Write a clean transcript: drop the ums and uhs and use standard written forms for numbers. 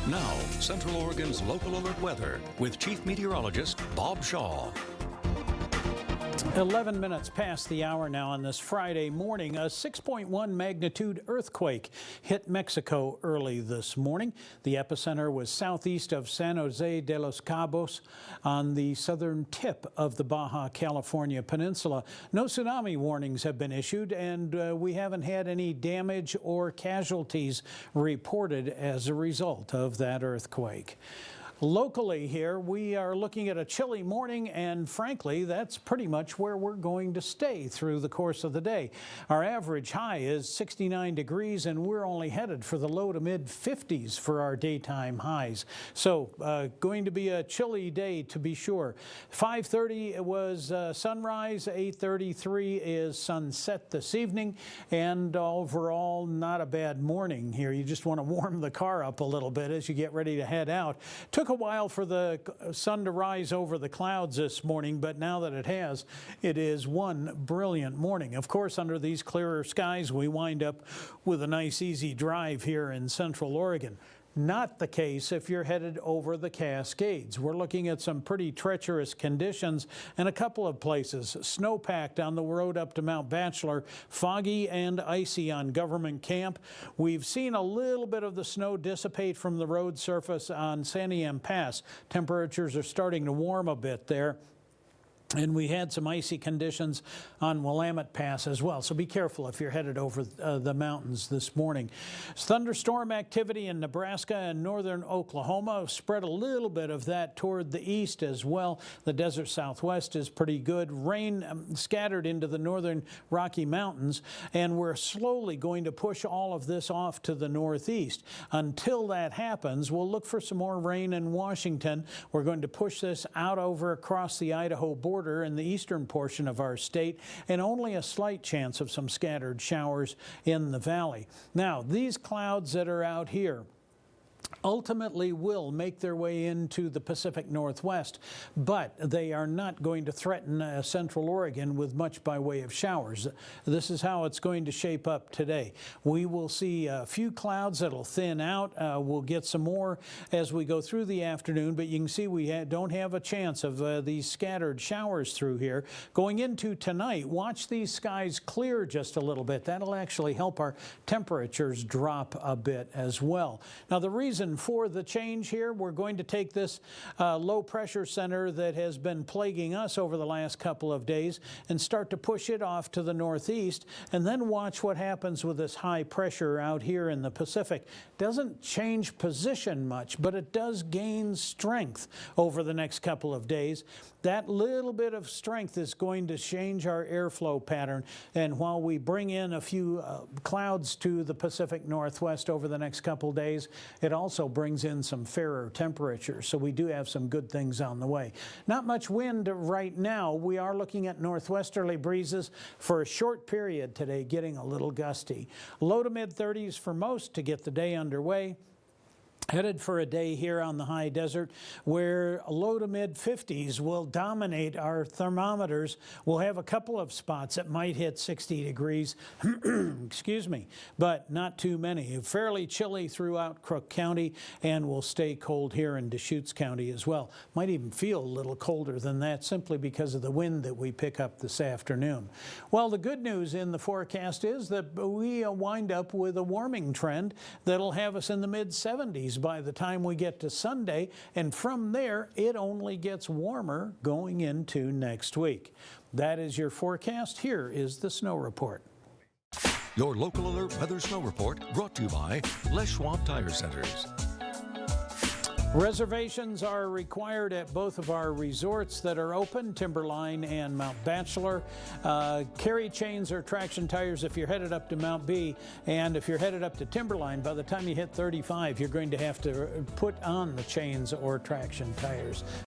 Now, Central Oregon's local alert weather with Chief Meteorologist Bob Shaw. 11 minutes past the hour now on this Friday morning. A 6.1 magnitude earthquake hit Mexico early this morning. The epicenter was southeast of San Jose de los Cabos on the southern tip of the Baja California Peninsula. No tsunami warnings have been issued, and we haven't had any damage or casualties reported as a result of that earthquake. Locally here, we are looking at a chilly morning, and frankly, that's pretty much where we're going to stay through the course of the day. Our average high is 69 degrees, and we're only headed for the low to mid 50s for our daytime highs. So going to be a chilly day to be sure. 5:30 was sunrise, 8:33 is sunset this evening, and overall not a bad morning here. You just want to warm the car up a little bit as you get ready to head out. Took a while for the sun to rise over the clouds this morning, but now that it has, it is one brilliant morning. Of course, under these clearer skies, we wind up with a nice easy drive here in Central Oregon. Not the case if you're headed over the Cascades. We're looking at some pretty treacherous conditions in a couple of places. Snow-packed on the road up to Mount Bachelor, foggy and icy on Government Camp. We've seen a little bit of the snow dissipate from the road surface on Santiam Pass. Temperatures are starting to warm a bit there. And we had some icy conditions on Willamette Pass as well. So be careful if you're headed over the mountains this morning. Thunderstorm activity in Nebraska and northern Oklahoma. Spread a little bit of that toward the east as well. The desert southwest is pretty good. Rain scattered into the northern Rocky Mountains. And we're slowly going to push all of this off to the northeast. Until that happens, we'll look for some more rain in Washington. We're going to push this out over across the Idaho border in the eastern portion of our state, and only a slight chance of some scattered showers in the valley. Now, these clouds that are out here ultimately will make their way into the Pacific Northwest, but they are not going to threaten Central Oregon with much by way of showers. This is how it's going to shape up today. We will see a few clouds that'll thin out. We'll get some more as we go through the afternoon, but you can see we don't have a chance of these scattered showers through here. Going into tonight, watch these skies clear just a little bit. That'll actually help our temperatures drop a bit as well. Now, the reason for the change here, we're going to take this low pressure center that has been plaguing us over the last couple of days and start to push it off to the northeast, and then watch what happens with this high pressure out here in the Pacific. Doesn't change position much, but it does gain strength over the next couple of days. That little bit of strength is going to change our airflow pattern, and while we bring in a few clouds to the Pacific Northwest over the next couple of days, it also brings in some fairer temperatures, so we do have some good things on the way. Not much wind right now. We are looking at northwesterly breezes for a short period today, getting a little gusty. Low to mid 30s for most to get the day underway. Headed for a day here on the high desert where low to mid 50s will dominate our thermometers. We'll have a couple of spots that might hit 60 degrees, excuse me, but not too many. Fairly chilly throughout Crook County, and will stay cold here in Deschutes County as well. Might even feel a little colder than that simply because of the wind that we pick up this afternoon. Well, the good news in the forecast is that we wind up with a warming trend that'll have us in the mid 70s by the time we get to Sunday, and from there it only gets warmer going into next week. That is your forecast. Here is the snow report. Your local alert weather snow report brought to you by Les Schwab Tire Centers. Reservations are required at both of our resorts that are open, Timberline and Mount Bachelor. Carry chains or traction tires if you're headed up to Mount B, and if you're headed up to Timberline, by the time you hit 35, you're going to have to put on the chains or traction tires.